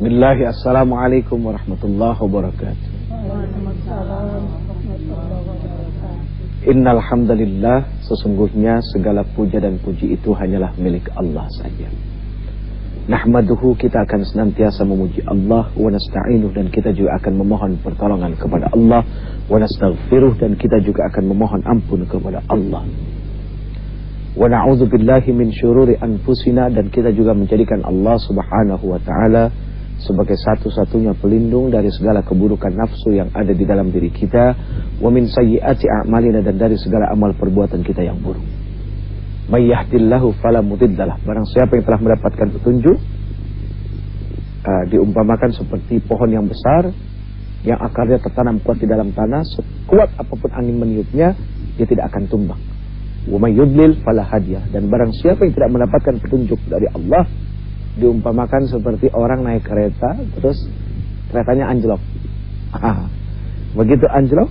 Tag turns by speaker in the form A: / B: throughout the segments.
A: Bismillah, assalamualaikum warahmatullahi wabarakatuh. Innal hamdalillah, sesungguhnya segala puja dan puji itu hanyalah milik Allah saja. Nahmaduhu, kita akan senantiasa memuji Allah, wa nasta'inuh, dan kita juga akan memohon pertolongan kepada Allah, wa nastaghfiruh, dan kita juga akan memohon ampun kepada Allah. Wa na'udzu billahi min syururi anfusina, dan kita juga menjadikan Allah Subhanahu wa taala sebagai satu-satunya pelindung dari segala keburukan nafsu yang ada di dalam diri kita, wa min sayyiati a'malina, dan dari segala amal perbuatan kita yang buruk. May yahdillahu fala mudhillalah, barang siapa yang telah mendapatkan petunjuk, diumpamakan seperti pohon yang besar yang akarnya tertanam kuat di dalam tanah, sekuat apapun angin meniupnya dia tidak akan tumbang. Wa may yudlil fala hadiya, dan barang siapa yang tidak mendapatkan petunjuk dari Allah, diumpamakan seperti orang naik kereta terus keretanya anjlok. Begitu anjlok,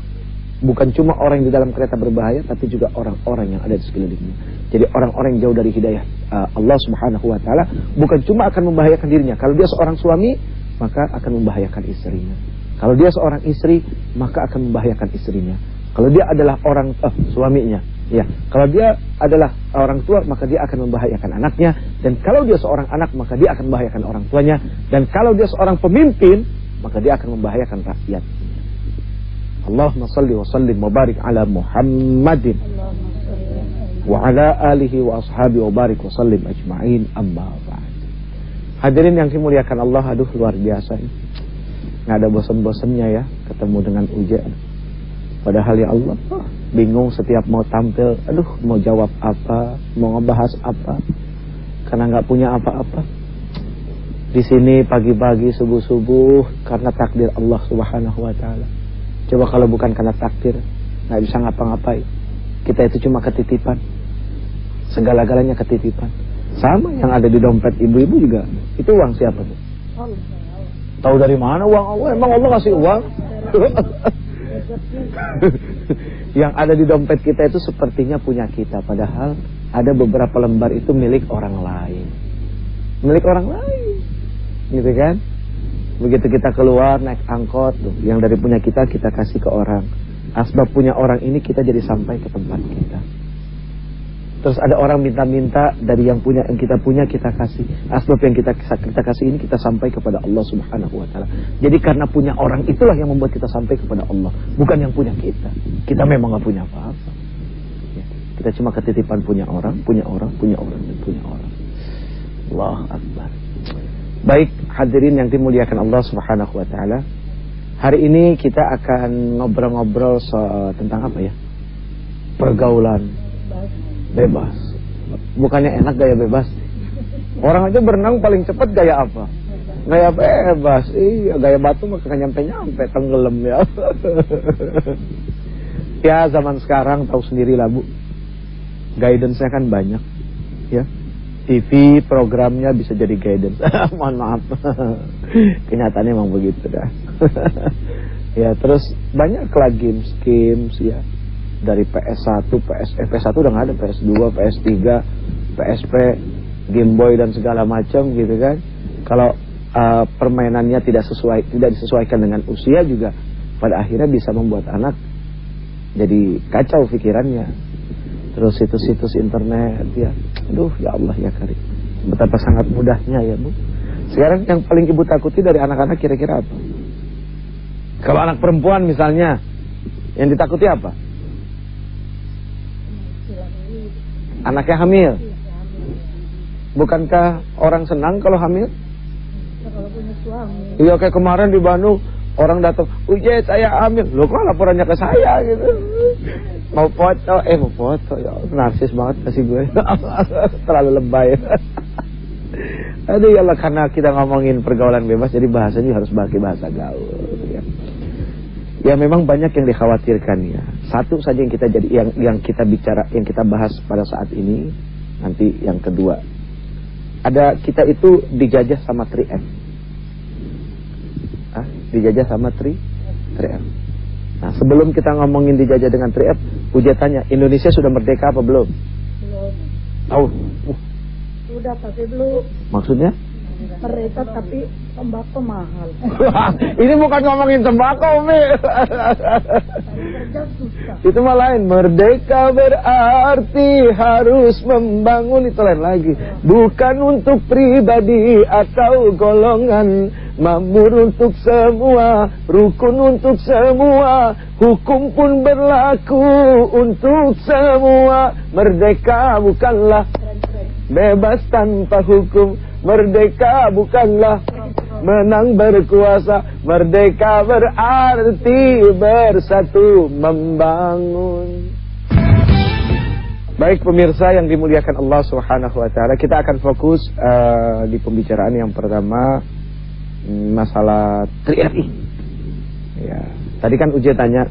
A: bukan cuma orang yang di dalam kereta berbahaya, tapi juga orang-orang yang ada di sekelilingnya. Jadi orang-orang yang jauh dari hidayah Allah Subhanahu wa taala bukan cuma akan membahayakan dirinya. Kalau dia seorang suami, maka akan membahayakan istrinya. Kalau dia seorang istri, maka akan membahayakan istrinya. Kalau dia adalah orang suaminya, ya. Kalau dia adalah orang tua, maka dia akan membahayakan anaknya. Dan kalau dia seorang anak, maka dia akan membahayakan orang tuanya. Dan kalau dia seorang pemimpin, maka dia akan membahayakan rakyat. Allahumma salli wa sallim wa barik ala Muhammadin wa ala alihi wa ashabi wa barik wa sallim ajma'in, amma ba'd. Hadirin yang dimuliakan Allah, aduh luar biasa ini. Nggak ada bosan-bosannya ya ketemu dengan ujian. Padahal ya Allah, bingung setiap mau tampil, aduh mau jawab apa, mau ngebahas apa, karena nggak punya apa-apa. Di sini pagi-pagi subuh-subuh karena takdir Allah Subhanahu wa taala. Coba kalau bukan karena takdir, nggak bisa ngapa-ngapain. Kita itu cuma ketitipan, segala-galanya ketitipan. Sama yang ada di dompet ibu-ibu juga, itu uang siapa tuh? Tahu dari mana uang Allah? Emang Allah kasih uang? Yang ada di dompet kita itu sepertinya punya kita, padahal ada beberapa lembar itu milik orang lain. Milik orang lain, gitu kan? Begitu kita keluar naik angkot tuh, yang dari punya kita kasih ke orang. Asbab punya orang ini kita jadi sampai ke tempat kita. Terus ada orang minta-minta dari yang kita punya kita kasih. Asbab yang kita kasih ini kita sampai kepada Allah Subhanahu wa taala. Jadi karena punya orang itulah yang membuat kita sampai kepada Allah, bukan yang punya kita. Kita memang enggak punya apa-apa. Ya, kita cuma ketitipan punya orang. Allahu Akbar. Baik, hadirin yang dimuliakan Allah Subhanahu wa taala. Hari ini kita akan ngobrol-ngobrol tentang apa ya? Pergaulan bebas. Bukannya enak gaya bebas? Orang aja berenang paling cepat gaya apa? Gaya bebas. Iya, gaya batu mah kagak nyampe-nyampe, tenggelam ya. Ya zaman sekarang tahu sendiri lah Bu. Guidance-nya kan banyak. Ya. TV programnya bisa jadi guidance. Mohon maaf. Kenyataannya memang begitu dah. Ya, terus banyak lah games ya. Dari PS1, PS1 udah nggak ada, PS2, PS3, PSP, Game Boy dan segala macam gitu kan. Kalau permainannya tidak disesuaikan dengan usia juga, pada akhirnya bisa membuat anak jadi kacau pikirannya. Terus situs-situs internet ya. Aduh ya Allah ya Karim. Betapa sangat mudahnya ya Bu. Sekarang yang paling ibu takuti dari anak-anak kira-kira apa? Kalau anak perempuan misalnya, yang ditakuti apa? Anaknya hamil. Bukankah orang senang kalau hamil? Kalau punya suami. Iya, kayak kemarin di Bandung orang datang, "Uje, saya hamil." Loh, kok laporannya ke saya gitu. Mau foto ya, narsis banget kasih gue. Terlalu lebay. Aduh ya Allah, karena kita ngomongin pergaulan bebas, jadi bahasanya harus pakai bahasa gaul ya. Ya memang banyak yang dikhawatirkan ya. Satu saja yang kita bicara, yang kita bahas pada saat ini. Nanti yang kedua, ada kita itu dijajah sama 3M. Dijajah sama 3M. Nah, sebelum kita ngomongin dijajah dengan 3M, Uje tanya, Indonesia sudah merdeka apa belum?
B: Belum.
A: Tahu?
B: Sudah tapi belum.
A: Maksudnya?
B: Mereka tapi tembakau mahal.
A: Ini bukan ngomongin tembakau, Mi.
B: Kerja susah.
A: Itu mah lain. Merdeka berarti harus membangun, itu lain lagi. Bukan untuk pribadi atau golongan. Makmur untuk semua, rukun untuk semua, hukum pun berlaku untuk semua. Merdeka bukanlah bebas tanpa hukum. Merdeka bukanlah menang berkuasa. Merdeka berarti bersatu membangun. Baik pemirsa yang dimuliakan Allah Subhanahu wa taala, kita akan fokus di pembicaraan yang pertama, masalah 3RI. Ya, tadi kan Uje tanya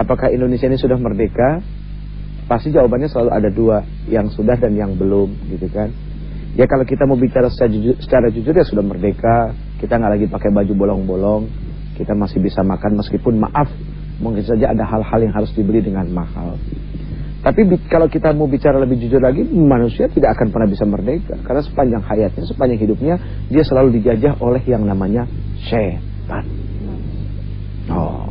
A: apakah Indonesia ini sudah merdeka? Pasti jawabannya selalu ada dua, yang sudah dan yang belum, gitu kan. Ya kalau kita mau bicara secara jujur ya sudah merdeka. Kita nggak lagi pakai baju bolong-bolong. Kita masih bisa makan meskipun maaf, mungkin saja ada hal-hal yang harus dibeli dengan mahal. Tapi kalau kita mau bicara lebih jujur lagi, manusia tidak akan pernah bisa merdeka. Karena sepanjang hayatnya, sepanjang hidupnya, dia selalu dijajah oleh yang namanya syaitan. Oh,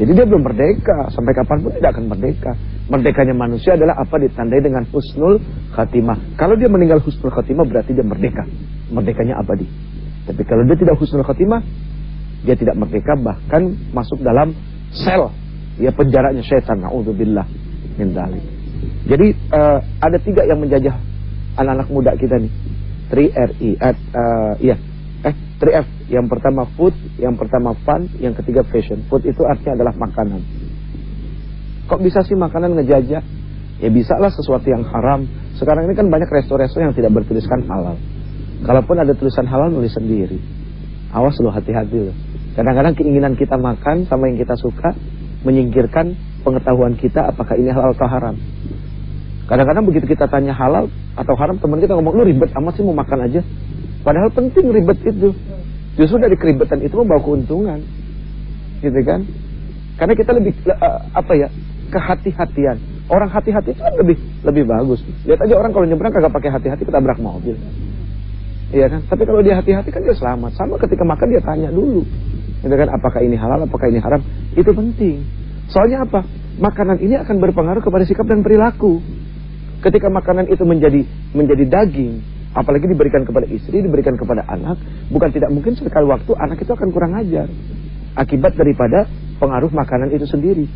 A: jadi dia belum merdeka. Sampai kapanpun tidak akan merdeka. Merdekanya manusia adalah apa ditandai dengan husnul khatimah. Kalau dia meninggal husnul khatimah berarti dia merdeka. Merdekanya abadi. Tapi kalau dia tidak husnul khatimah, dia tidak merdeka, bahkan masuk dalam sel, ya penjaranya syaitan. Na'udzubillah min dzalik. Jadi ada 3 yang menjajah anak-anak muda kita nih. 3RI. 3F. Yang pertama food, yang pertama fun, yang ketiga fashion. Food itu artinya adalah makanan. Kok bisa sih makanan ngejajah? Ya bisa lah sesuatu yang haram. Sekarang ini kan banyak resto-resto yang tidak bertuliskan halal. Kalaupun ada tulisan halal, nulis sendiri. Awas lo, hati-hati lo. Kadang-kadang keinginan kita makan sama yang kita suka menyingkirkan pengetahuan kita apakah ini halal atau haram. Kadang-kadang begitu kita tanya halal atau haram, teman kita ngomong, lu ribet amat sih mau makan aja. Padahal penting ribet itu. Justru dari keribetan itu membawa keuntungan. Gitu kan? Karena kita lebih kehati-hatian. Orang hati-hati itu kan lebih bagus. Lihat aja orang kalau nyebrang kagak pakai hati-hati ketabrak mobil. Iya kan? Tapi kalau dia hati-hati kan dia selamat. Sama ketika makan dia tanya dulu. Gitu kan? Apakah ini halal, apakah ini haram? Itu penting. Soalnya apa? Makanan ini akan berpengaruh kepada sikap dan perilaku. Ketika makanan itu menjadi daging, apalagi diberikan kepada istri, diberikan kepada anak, bukan tidak mungkin sekali waktu anak itu akan kurang ajar. Akibat daripada pengaruh makanan itu sendiri.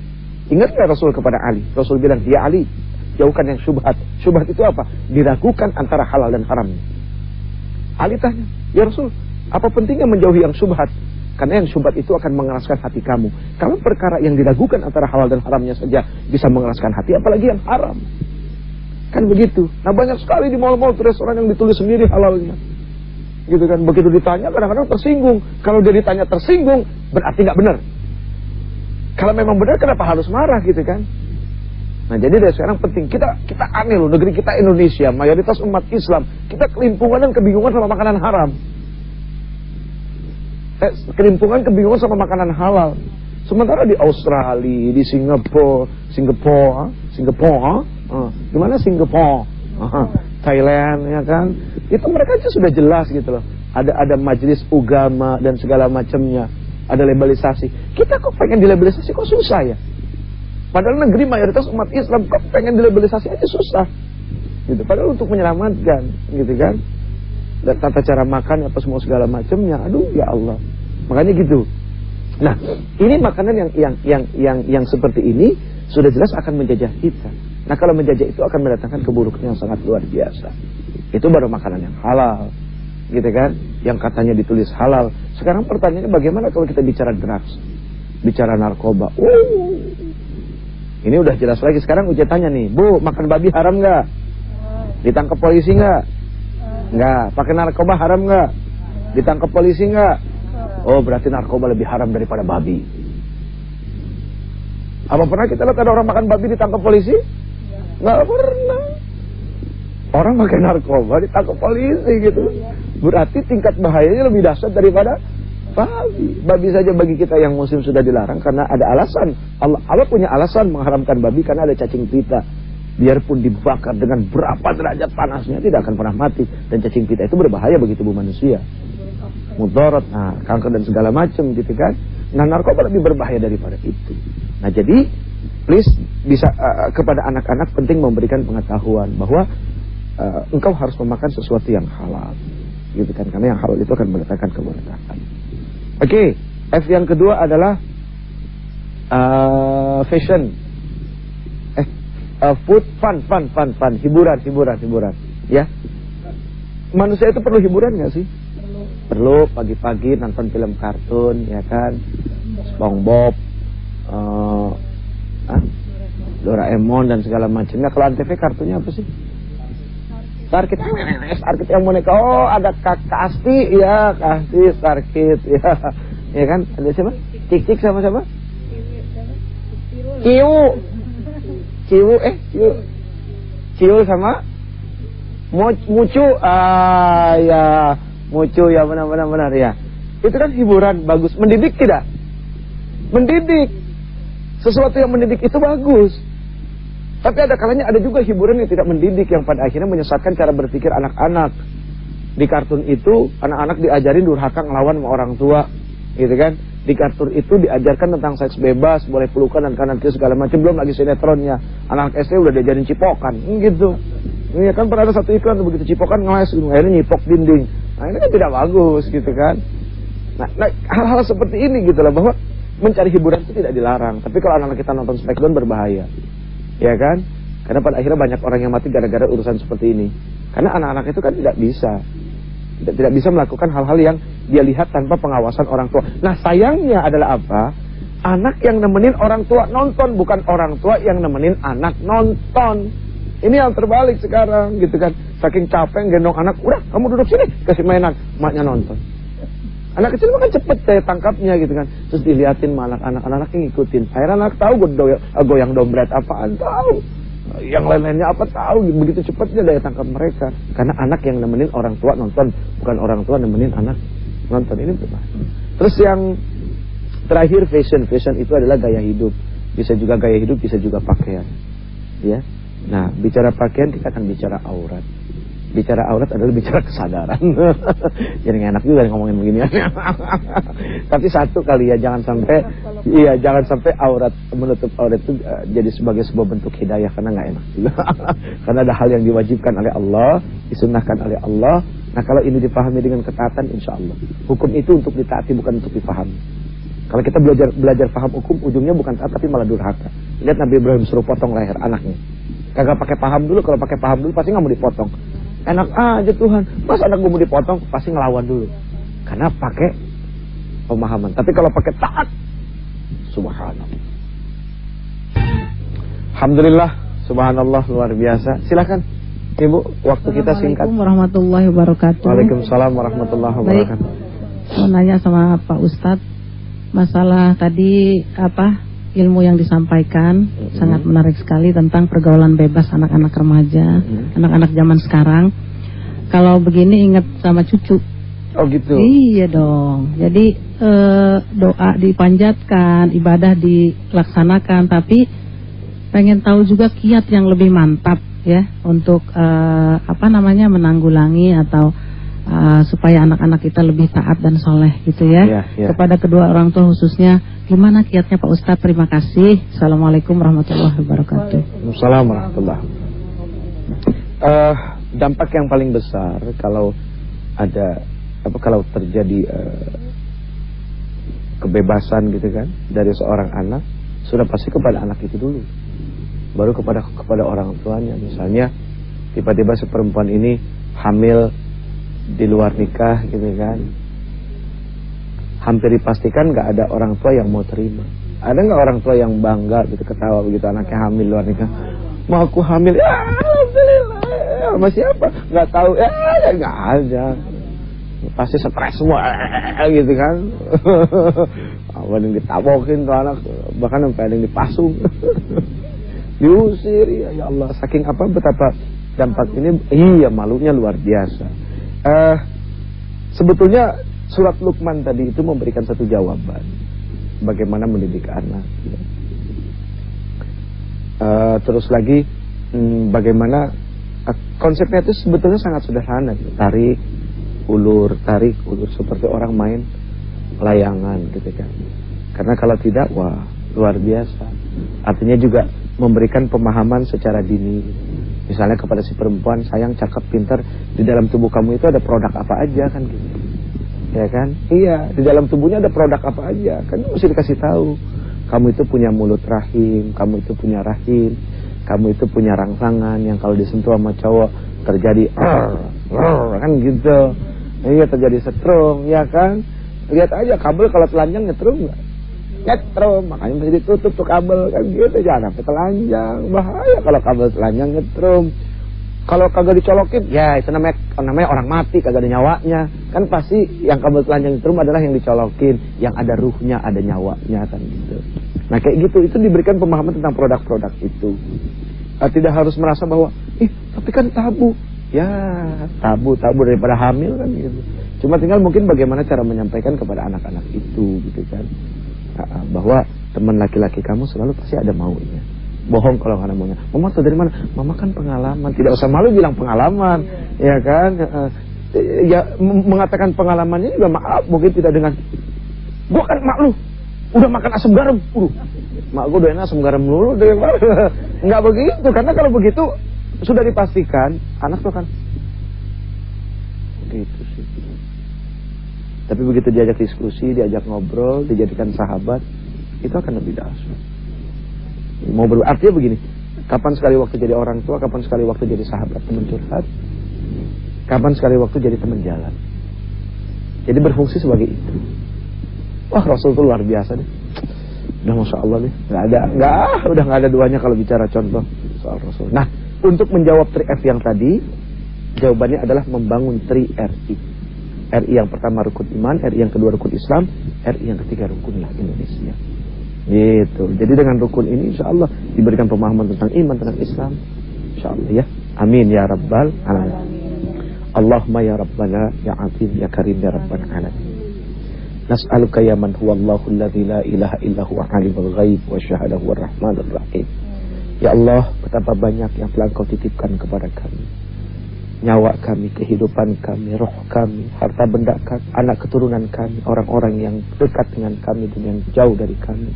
A: Ingat gak Rasul kepada Ali? Rasul bilang, ya Ali, jauhkan yang syubhat. Syubhat itu apa? Diragukan antara halal dan haramnya. Ali tanya, ya Rasul, apa pentingnya menjauhi yang syubhat? Karena yang syubhat itu akan mengeraskan hati kamu. Kalau perkara yang diragukan antara halal dan haramnya saja bisa mengeraskan hati, apalagi yang haram. Kan begitu. Nah banyak sekali di mal-mal restoran yang ditulis sendiri halalnya. Gitu kan, begitu ditanya kadang-kadang tersinggung. Kalau dia ditanya tersinggung, berarti nggak benar. Kalau memang benar kenapa harus marah gitu kan? Nah jadi dari sekarang penting, kita aneh loh, negeri kita Indonesia, mayoritas umat Islam, kita kelimpungan dan kebingungan sama makanan haram. Kelimpungan kebingungan sama makanan halal. Sementara di Australia, di Singapura, gimana Singapura, Thailand ya kan, itu mereka aja sudah jelas gitu loh. Ada majelis agama dan segala macamnya, ada labalisasi. Kita kok pengen dilabalisasi kok susah ya? Padahal negeri mayoritas umat Islam kok pengen dilabalisasi aja susah. Gitu. Padahal untuk menyelamatkan, gitu kan? Dan tata cara makan apa semua segala macamnya, aduh ya Allah. Makanya gitu. Nah, ini makanan yang seperti ini sudah jelas akan menjajah kita. Nah, kalau menjajah itu akan mendatangkan keburukan yang sangat luar biasa. Itu baru makanan yang halal, gitu kan? Yang katanya ditulis halal. Sekarang pertanyaannya bagaimana kalau kita bicara drugs, bicara narkoba? Ini udah jelas lagi. Sekarang Uja tanya nih, Bu, makan babi haram nggak? Ditangkap polisi nggak? Nggak. Pakai narkoba haram nggak? Ditangkap polisi nggak? Oh, berarti narkoba lebih haram daripada babi. Apa pernah kita lihat ada orang makan babi ditangkap polisi? Nggak pernah. Orang pakai narkoba ditangkap polisi gitu. Berarti tingkat bahayanya lebih dahsyat daripada babi. Babi saja bagi kita yang muslim sudah dilarang karena ada alasan. Allah punya alasan mengharamkan babi karena ada cacing pita biarpun dibakar dengan berapa derajat panasnya tidak akan pernah mati. Dan cacing pita itu berbahaya bagi tubuh manusia, mudarat, kanker dan segala macam gitu kan. Nah, narkoba lebih berbahaya daripada itu. Nah, jadi please bisa kepada anak-anak penting memberikan pengetahuan bahwa engkau harus memakan sesuatu yang halal, gitu kan, karena yang halal itu akan mendatangkan keberkahan. Oke, F yang kedua adalah fashion, food, fun, hiburan, ya. Manusia itu perlu hiburan nggak sih? Perlu. Pagi-pagi nonton film kartun, ya kan, SpongeBob, Doraemon dan segala macamnya. Kalau Antv kartunya apa sih? Starkid yang boneka. Oh, ada Kakak Asti, ya, Asti, Starkid, ya, ya kan? Ada siapa? Cik sama siapa? Ciu sama Mucu. Ya, Mucu, ya, benar ya. Itu kan hiburan bagus. Mendidik tidak? Mendidik. Sesuatu yang mendidik itu bagus. Tapi ada kalanya ada juga hiburan yang tidak mendidik, yang pada akhirnya menyesatkan cara berpikir anak-anak. Di kartun itu anak-anak diajarin durhaka ngelawan sama orang tua, gitu kan. Di kartun itu diajarkan tentang seks bebas, boleh pelukan dan kanan kiri segala macam. Belum lagi sinetronnya, anak SD udah diajarin cipokan, gitu. Ini kan pernah ada satu iklan begitu cipokan ngeles, akhirnya nyipok dinding. Nah, ini kan tidak bagus, gitu kan. Nah, hal-hal seperti ini gitu loh, bahwa mencari hiburan itu tidak dilarang. Tapi kalau anak-anak kita nonton Smackdown berbahaya, ya kan? Karena pada akhirnya banyak orang yang mati gara-gara urusan seperti ini. Karena anak-anak itu kan tidak bisa melakukan hal-hal yang dia lihat tanpa pengawasan orang tua. Nah, sayangnya adalah apa? Anak yang nemenin orang tua nonton, bukan orang tua yang nemenin anak nonton. Ini yang terbalik sekarang, gitu kan. Saking capek gendong anak, udah kamu duduk sini, kasih mainan, maknya nonton. Anak kecil kan cepet daya tangkapnya, gitu kan. Terus diliatin sama anak-anak yang ngikutin. Akhirnya anak tahu goyang dompet apaan, tahu. Yang lain-lainnya apa tahu, begitu cepatnya daya tangkap mereka. Karena anak yang nemenin orang tua nonton, bukan orang tua nemenin anak nonton. Ini berbahaya. Terus yang terakhir fashion itu adalah gaya hidup. Bisa juga gaya hidup, bisa juga pakaian, ya. Nah, bicara pakaian kita akan bicara aurat. Bicara aurat adalah bicara kesadaran. Jadi enak juga ngomongin begini. Tapi satu kali ya, jangan sampai aurat, menutup aurat itu jadi sebagai sebuah bentuk hidayah, karena nggak enak juga. Karena ada hal yang diwajibkan oleh Allah, disunnahkan oleh Allah. Nah, kalau ini dipahami dengan ketaatan, insya Allah hukum itu untuk ditaati, bukan untuk dipahami. Kalau kita belajar paham hukum, ujungnya bukan taat tapi malah durhaka. Lihat Nabi Ibrahim suruh potong leher anaknya, kagak pakai paham dulu. Kalau pakai paham dulu pasti nggak mau dipotong. Enak aja Tuhan, mas anak gue mau dipotong, pasti ngelawan dulu. Karena pakai pemahaman. Tapi kalau pakai taat, subhanallah. Alhamdulillah, subhanallah, luar biasa. Silakan Ibu, waktu kita singkat.
B: Assalamualaikum warahmatullahi wabarakatuh.
A: Waalaikumsalam warahmatullahi wabarakatuh.
B: Baik, mau nanya sama Pak Ustadz, masalah tadi ilmu yang disampaikan sangat menarik sekali tentang pergaulan bebas anak-anak remaja, anak-anak zaman sekarang. Kalau begini ingat sama cucu.
A: Oh gitu.
B: Iya dong. Jadi doa dipanjatkan, ibadah dilaksanakan, tapi pengen tahu juga kiat yang lebih mantap ya untuk menanggulangi atau supaya anak-anak kita lebih taat dan soleh gitu ya. Kepada kedua orang tua khususnya, gimana kiatnya Pak Ustadz? Terima kasih. Assalamualaikum warahmatullahi wabarakatuh.
A: Waalaikumsalam warahmatullahi wabarakatuh. Dampak yang paling besar kalau terjadi kebebasan gitu kan dari seorang anak, sudah pasti kepada anak itu dulu, baru kepada orang tuanya. Misalnya tiba-tiba si perempuan ini hamil di luar nikah gitu kan, hampir dipastikan nggak ada orang tua yang mau terima. Ada nggak orang tua yang bangga gitu, ketawa begitu anaknya hamil luar nikah? Mau aku hamil, ya alhamdulillah. Sama siapa? Nggak tahu, ya nggak ada. Pasti stres semua gitu kan. Ada yang ditabokin tuh anak, bahkan sampai ada yang dipasung. Diusir, ya Allah. Saking betapa dampak ini, malunya luar biasa. Sebetulnya surat Luqman tadi itu memberikan satu jawaban bagaimana mendidik anak. Terus lagi bagaimana konsepnya itu sebetulnya sangat sederhana gitu. Tarik ulur seperti orang main layangan gitu kan. Karena kalau tidak, wah luar biasa. Artinya juga memberikan pemahaman secara dini. Misalnya kepada si perempuan, sayang, cakep, pintar, di dalam tubuh kamu itu ada produk apa aja kan gitu. Ya kan? Iya, di dalam tubuhnya ada produk apa aja. Kan mesti dikasih tahu. Kamu itu punya mulut rahim, kamu itu punya rahim, kamu itu punya rangsangan yang kalau disentuh sama cowok terjadi kan gitu. Iya, terjadi setrum, ya kan? Lihat aja kabel kalau telanjang nyetrum nggak? Nyetrum, makanya mesti ditutup tuh kabel kan gitu, jangan sampai telanjang. Bahaya kalau kabel telanjang nyetrum. Kalau kagak dicolokin, ya itu namanya orang mati, kagak ada nyawanya. Kan pasti yang kabel telanjang nyetrum adalah yang dicolokin, yang ada ruhnya, ada nyawanya kan gitu. Nah kayak gitu, itu diberikan pemahaman tentang produk-produk itu. Tidak harus merasa bahwa, tapi kan tabu. Ya, tabu daripada hamil kan gitu. Cuma tinggal mungkin bagaimana cara menyampaikan kepada anak-anak itu gitu kan. Bahwa teman laki-laki kamu selalu pasti ada maunya. Bohong kalau nggak ada maunya. Mama tahu dari mana? Mama kan pengalaman. Tidak usah malu bilang pengalaman, ya kan? Ya mengatakan pengalamannya juga maaf mungkin tidak dengan. Gua kan mak lu udah makan asam garam. Mak gua udah enak asam garam dulu deh. Nggak begitu, karena kalau begitu sudah dipastikan anak tuh kan begitu sih. Tapi begitu diajak diskusi, diajak ngobrol, dijadikan sahabat, itu akan lebih dahsyat. Artinya begini, kapan sekali waktu jadi orang tua, kapan sekali waktu jadi sahabat, teman curhat, kapan sekali waktu jadi teman jalan. Jadi berfungsi sebagai itu. Wah, Rasul itu luar biasa deh. Udah Masya Allah deh, udah nggak ada duanya kalau bicara contoh soal Rasul. Nah, untuk menjawab 3R yang tadi, jawabannya adalah membangun 3RI. RI yang pertama rukun iman, RI yang kedua rukun Islam, RI yang ketiga rukunlah Indonesia. Gitu. Jadi dengan rukun ini insya Allah diberikan pemahaman tentang iman, tentang Islam, insya Allah ya. Amin ya Rabbal Alamin. Allahumma ya Rabbana ya Azim ya Karim ya Rabbal Alamin. Nas'aluka ya man huwallahu alladzi la ilaha illa huwa alimul ghaib wa syahada huwa rahmanur rahim. Ya Allah, betapa banyak yang telah Engkau titipkan kepada kami. Nyawa kami, kehidupan kami, roh kami, harta benda kami, anak keturunan kami, orang-orang yang dekat dengan kami dan yang jauh dari kami.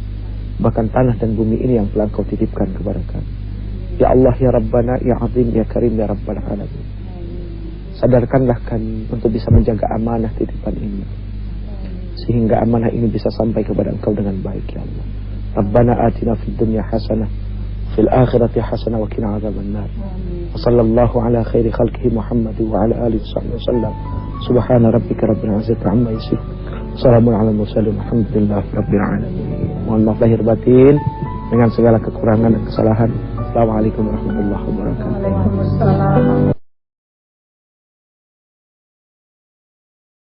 A: Bahkan tanah dan bumi ini yang telah Engkau titipkan kepada kami. Ya Allah, ya Rabbana, ya Azim, ya Karim, ya Rabbal Alamin. Sadarkanlah kami untuk bisa menjaga amanah titipan ini, sehingga amanah ini bisa sampai kepada Engkau dengan baik, ya Allah. Rabbana atina fid dunya hasanah, fil akhirati hasanah wa qina adzabannar. Wa sallallahu ala khairi khalqihi Muhammad wa ala alihi wasallam. Subhana rabbika rabbil izzati amma yasifun. Assalamualaikum ala mursalin alhamdulillahi rabbil alamin. Mohon maaf lahir batin dengan segala kekurangan dan kesalahan. Assalamualaikum warahmatullahi wabarakatuh.
B: Waalaikumsalam.